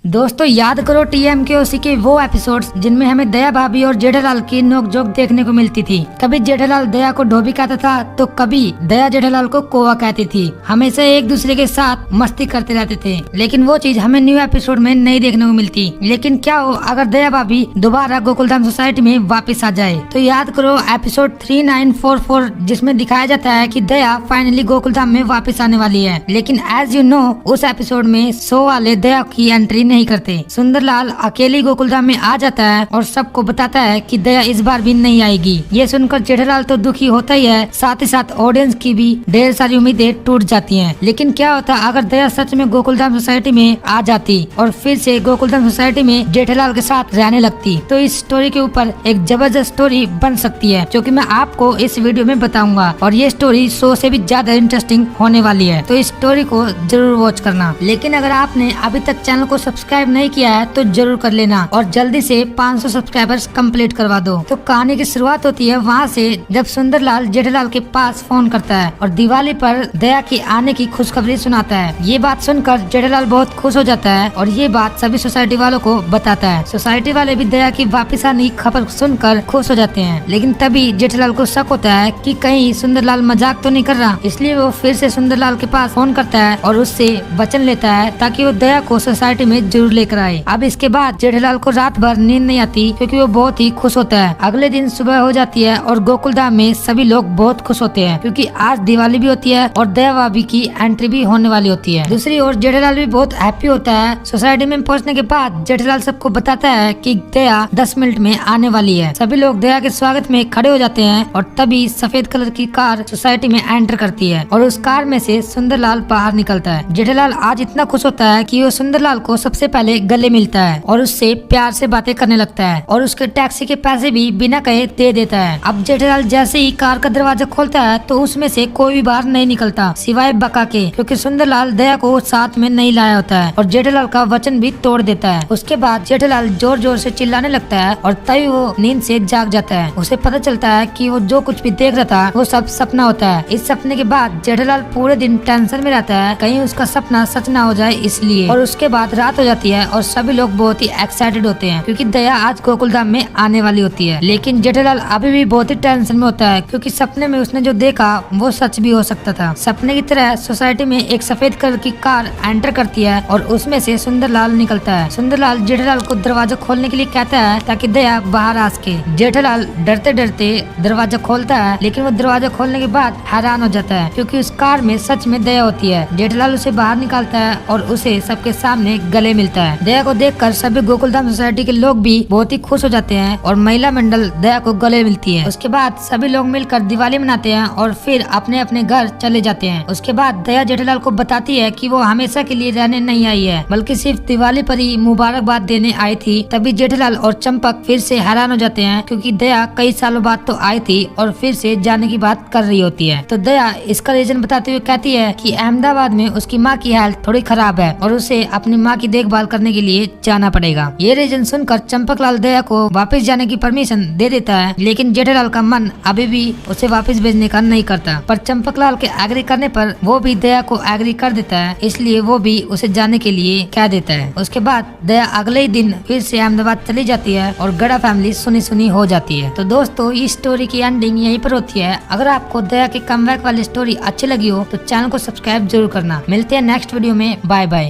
दोस्तों याद करो TMKOC के वो एपिसोड्स जिनमें हमें दया भाभी और जेठालाल की नोकझोंक देखने को मिलती थी। कभी जेठालाल दया को धोबी कहता था तो कभी दया जेठालाल को कौवा कहती थी। हमेशा एक दूसरे के साथ मस्ती करते रहते थे, लेकिन वो चीज हमें न्यू एपिसोड में नहीं देखने को मिलती। लेकिन क्या हो अगर दया भाभी दोबारा गोकुलधाम सोसाइटी में वापस आ जाए। तो याद करो एपिसोड 3944 जिसमें दिखाया जाता है कि दया फाइनली गोकुलधाम में वापस आने वाली है। लेकिन एज यू नो उस एपिसोड में शो वाले दया की एंट्री नहीं करते। सुंदरलाल अकेली गोकुलधाम में आ जाता है और सबको बताता है कि दया इस बार भी नहीं आएगी। ये सुनकर जेठालाल तो दुखी होता ही है, साथ ही साथ ऑडियंस की भी ढेर सारी उम्मीदें टूट जाती हैं। लेकिन क्या होता अगर दया सच में गोकुलधाम सोसाइटी में आ जाती और फिर से गोकुलधाम सोसाइटी में जेठालाल के साथ रहने लगती, तो इस स्टोरी के ऊपर एक जबरदस्त स्टोरी बन सकती है, जो कि मैं आपको इस वीडियो में बताऊंगा। और ये स्टोरी शो से भी ज्यादा इंटरेस्टिंग होने वाली है, तो इस स्टोरी को जरूर वॉच करना। लेकिन अगर आपने अभी तक चैनल को सब्सक्राइब नहीं किया है तो जरूर कर लेना और जल्दी से 500 सब्सक्राइबर्स कंप्लीट करवा दो। तो कहानी की शुरुआत होती है वहाँ से जब सुंदरलाल जेठालाल के पास फोन करता है और दिवाली पर दया की आने की खुशखबरी सुनाता है। ये बात सुनकर जेठालाल बहुत खुश हो जाता है और ये बात सभी सोसाइटी वालों को बताता है। सोसाइटी वाले भी दया की वापस आने की खबर सुनकर खुश हो जाते हैं। लेकिन तभी जेठालाल को शक होता है कि कहीं सुंदरलाल मजाक तो नहीं कर रहा, इसलिए वो फिर से सुंदरलाल के पास फोन करता है और उससे वचन लेता है ताकि वो दया को सोसाइटी में जरूर लेकर आए। अब इसके बाद जेठालाल को रात भर नींद नहीं आती क्योंकि वो बहुत ही खुश होता है। अगले दिन सुबह हो जाती है और गोकुलधाम में सभी लोग बहुत खुश होते हैं क्योंकि आज दिवाली भी होती है और दया भाभी की एंट्री भी होने वाली होती है। दूसरी ओर जेठालाल भी बहुत हैप्पी होता है। सोसाइटी में पहुंचने के बाद जेठालाल सबको बताता है कि दया 10 मिनट में आने वाली है। सभी लोग दया के स्वागत में खड़े हो जाते हैं और तभी सफेद कलर की कार सोसाइटी में एंटर करती है और उस कार में से सुंदरलाल बाहर निकलता है। जेठालाल आज इतना खुश होता है कि वो सुंदरलाल को सबसे पहले गले मिलता है और उससे प्यार से बातें करने लगता है और उसके टैक्सी के पैसे भी बिना कहे दे देता है। अब जेठालाल जैसे ही कार का दरवाजा खोलता है तो उसमें से कोई भी बाहर नहीं निकलता सिवाय बका के, क्योंकि सुंदरलाल दया को साथ में नहीं लाया होता है और जेठालाल का वचन भी तोड़ देता है। उसके बाद जेठालाल जोर जोर से चिल्लाने लगता है और तभी वो नींद से जाग जाता है। उसे पता चलता है कि वो जो कुछ भी देख रहा था वो सब सपना होता है। इस सपने के बाद जेठालाल पूरे दिन टेंशन में रहता है कहीं उसका सपना सच ना हो जाए इसलिए। और उसके बाद रात हो जाती है और सभी लोग बहुत ही एक्साइटेड होते हैं क्योंकि दया आज गोकुलधाम में आने वाली होती है। लेकिन जेठालाल अभी भी बहुत ही टेंशन में होता है क्योंकि सपने में उसने जो देखा वो सच भी हो सकता था। सपने की तरह सोसाइटी में एक सफेद कलर की कार एंटर करती है और उसमें से सुंदरलाल निकलता है। सुंदरलाल जेठालाल को दरवाजा खोलने के लिए कहता है ताकि दया बाहर आ सके। जेठालाल डरते डरते दरवाजा खोलता है, लेकिन वो दरवाजा खोलने के बाद हैरान हो जाता है क्योंकि उस कार में सच में दया होती है। जेठालाल उसे बाहर निकालता है और उसे सबके सामने गले मिलता है। दया को देखकर सभी गोकुलधाम सोसाइटी के लोग भी बहुत ही खुश हो जाते हैं और महिला मंडल दया को गले मिलती है। उसके बाद सभी लोग मिलकर दिवाली मनाते हैं और फिर अपने अपने घर चले जाते हैं। उसके बाद दया जेठालाल को बताती है कि वो हमेशा के लिए रहने नहीं आई है बल्कि सिर्फ दिवाली पर ही मुबारकबाद देने आई थी। तभी जेठालाल और चंपक फिर से हैरान हो जाते हैं क्योंकि दया कई सालों बाद तो आई थी और फिर से जाने की बात कर रही होती है। तो दया इसका रीजन बताते हुए कहती है कि अहमदाबाद में उसकी माँ की हेल्थ थोड़ी खराब है और उसे अपनी माँ की देखभाल करने के लिए जाना पड़ेगा। ये रीजन सुनकर चंपकलाल दया को वापस जाने की परमिशन दे देता है, लेकिन जेठालाल का मन अभी भी उसे वापस भेजने का नहीं करता। पर चंपकलाल के एग्री करने पर वो भी दया को एग्री कर देता है, इसलिए वो भी उसे जाने के लिए कह देता है। उसके बाद दया अगले ही दिन फिर से अहमदाबाद चली जाती है और गड़ा फैमिली सुनी सुनी हो जाती है। तो दोस्तों इस स्टोरी की एंडिंग यहीं पर होती है। अगर आपको दया की कमबैक वाली स्टोरी अच्छी लगी हो तो चैनल को सब्सक्राइब जरूर करना। मिलते हैं नेक्स्ट वीडियो में। Bye bye.